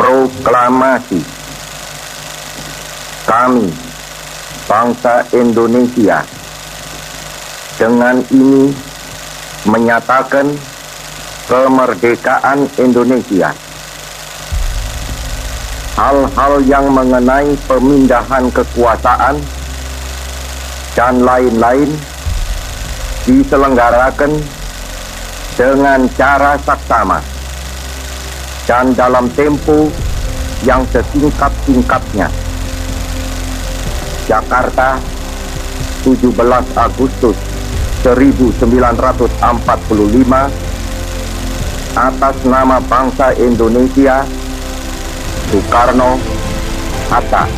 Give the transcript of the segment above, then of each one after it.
Proklamasi. Kami, bangsa Indonesia, dengan ini menyatakan kemerdekaan Indonesia. Hal-hal yang mengenai pemindahan kekuasaan dan lain-lain diselenggarakan dengan cara saksama dan dalam tempo yang sesingkat-singkatnya. Jakarta, 17 Agustus 1945, atas nama bangsa Indonesia, Soekarno-Hatta.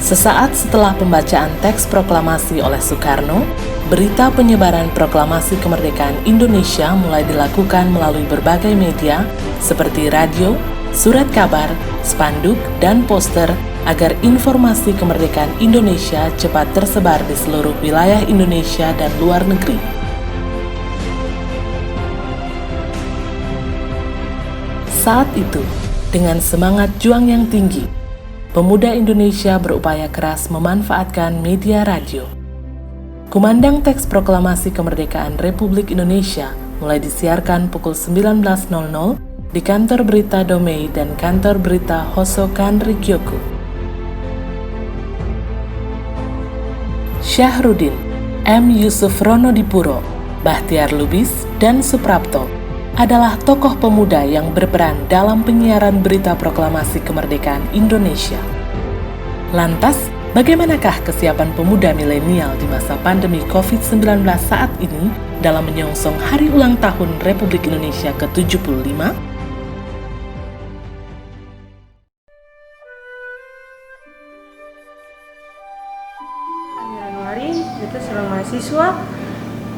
Sesaat setelah pembacaan teks proklamasi oleh Soekarno, berita penyebaran proklamasi kemerdekaan Indonesia mulai dilakukan melalui berbagai media seperti radio, surat kabar, spanduk, dan poster agar informasi kemerdekaan Indonesia cepat tersebar di seluruh wilayah Indonesia dan luar negeri. Saat itu, dengan semangat juang yang tinggi, pemuda Indonesia berupaya keras memanfaatkan media radio. Kumandang teks proklamasi kemerdekaan Republik Indonesia mulai disiarkan pukul 19.00 di kantor berita Domei dan kantor berita Hosokan Rikyoku. Syahrudin, M. Yusuf Ronodipuro, Bahtiar Lubis, dan Suprapto adalah tokoh pemuda yang berperan dalam penyiaran berita proklamasi kemerdekaan Indonesia. Lantas, bagaimanakah kesiapan pemuda milenial di masa pandemi COVID-19 saat ini dalam menyongsong hari ulang tahun Republik Indonesia ke-75? Januari, kita seorang mahasiswa.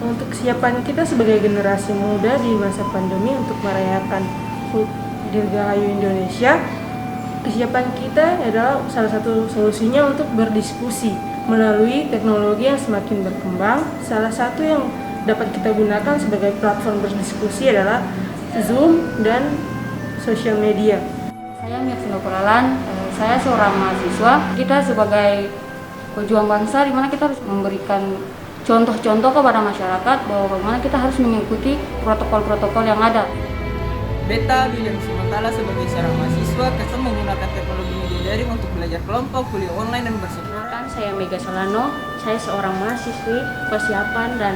Untuk kesiapan kita sebagai generasi muda di masa pandemi untuk merayakan HUT Dirgahayu Indonesia, kesiapan kita adalah salah satu solusinya untuk berdiskusi melalui teknologi yang semakin berkembang. Salah satu yang dapat kita gunakan sebagai platform berdiskusi adalah Zoom dan sosial media. Saya Mir Sindokolalan, saya seorang mahasiswa. Kita sebagai pejuang bangsa di mana kita harus memberikan contoh-contoh kepada masyarakat bahwa bagaimana kita harus mengikuti protokol-protokol yang ada. Beta William Simontala sebagai seorang mahasiswa kesal menggunakan teknologi media daring untuk belajar kelompok, kuliah online dan bersekolah. Saya Mega Solano, saya seorang mahasiswi. Persiapan dan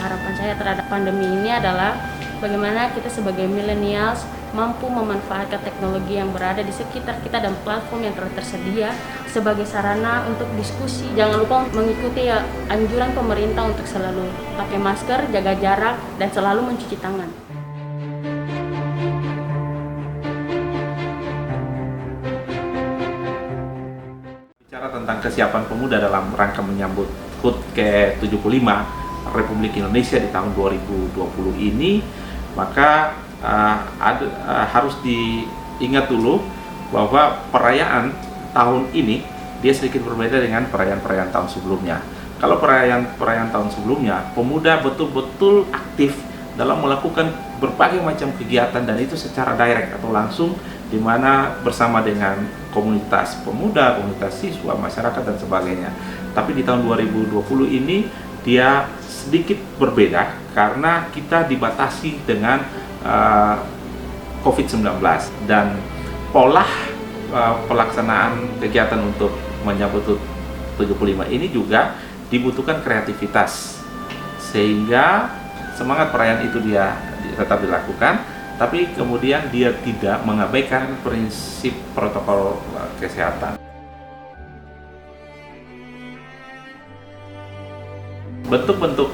harapan saya terhadap pandemi ini adalah bagaimana kita sebagai millennials mampu memanfaatkan teknologi yang berada di sekitar kita dan platform yang telah tersedia sebagai sarana untuk diskusi. Jangan lupa mengikuti anjuran pemerintah untuk selalu pakai masker, jaga jarak, dan selalu mencuci tangan. Bicara tentang kesiapan pemuda dalam rangka menyambut HUT ke-75 Republik Indonesia di tahun 2020 ini, maka harus diingat dulu bahwa perayaan tahun ini dia sedikit berbeda dengan perayaan-perayaan tahun sebelumnya. Kalau perayaan tahun sebelumnya, pemuda betul-betul aktif dalam melakukan berbagai macam kegiatan dan itu secara direct atau langsung, di mana bersama dengan komunitas pemuda, komunitas siswa, masyarakat dan sebagainya. Tapi di tahun 2020 ini dia sedikit berbeda karena kita dibatasi dengan COVID-19 dan pola pelaksanaan kegiatan untuk menyambut HUT 75 ini juga dibutuhkan kreativitas sehingga semangat perayaan itu dia tetap dilakukan, tapi kemudian dia tidak mengabaikan prinsip protokol kesehatan. Bentuk-bentuk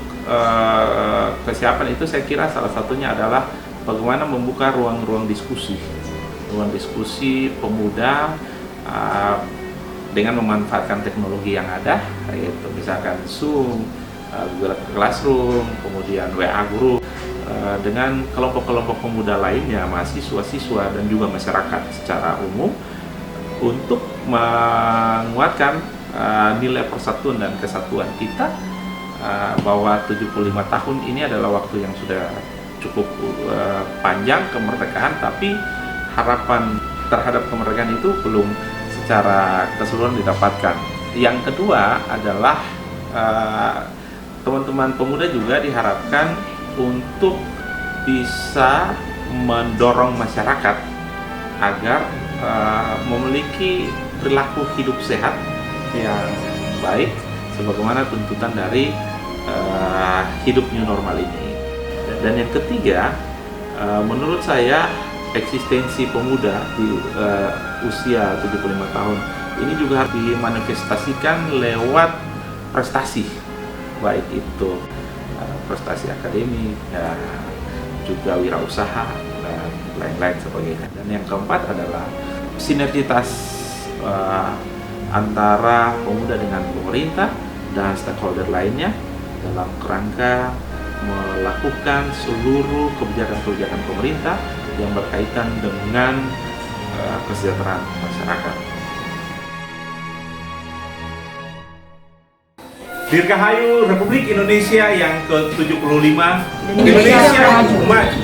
kesiapan itu saya kira salah satunya adalah bagaimana membuka ruang-ruang diskusi pemuda dengan memanfaatkan teknologi yang ada, yaitu misalkan Zoom, Google Classroom, kemudian WA Group, dengan kelompok-kelompok pemuda lainnya, mahasiswa-siswa dan juga masyarakat secara umum untuk menguatkan nilai persatuan dan kesatuan kita, bahwa 75 tahun ini adalah waktu yang sudah cukup panjang kemerdekaan, tapi harapan terhadap kemerdekaan itu belum secara keseluruhan didapatkan. Yang kedua adalah teman-teman pemuda juga diharapkan untuk bisa mendorong masyarakat agar memiliki perilaku hidup sehat yang baik sebagaimana tuntutan dari hidup new normal ini. Dan yang ketiga, menurut saya eksistensi pemuda di usia 75 tahun ini juga harus dimanifestasikan lewat prestasi, baik itu prestasi akademik, juga wirausaha dan lain-lain sebagainya. Dan yang keempat adalah sinergitas antara pemuda dengan pemerintah dan stakeholder lainnya dalam kerangka melakukan seluruh kebijakan-kebijakan pemerintah yang berkaitan dengan kesejahteraan masyarakat. Dirgahayu Republik Indonesia yang ke-75, Indonesia maju.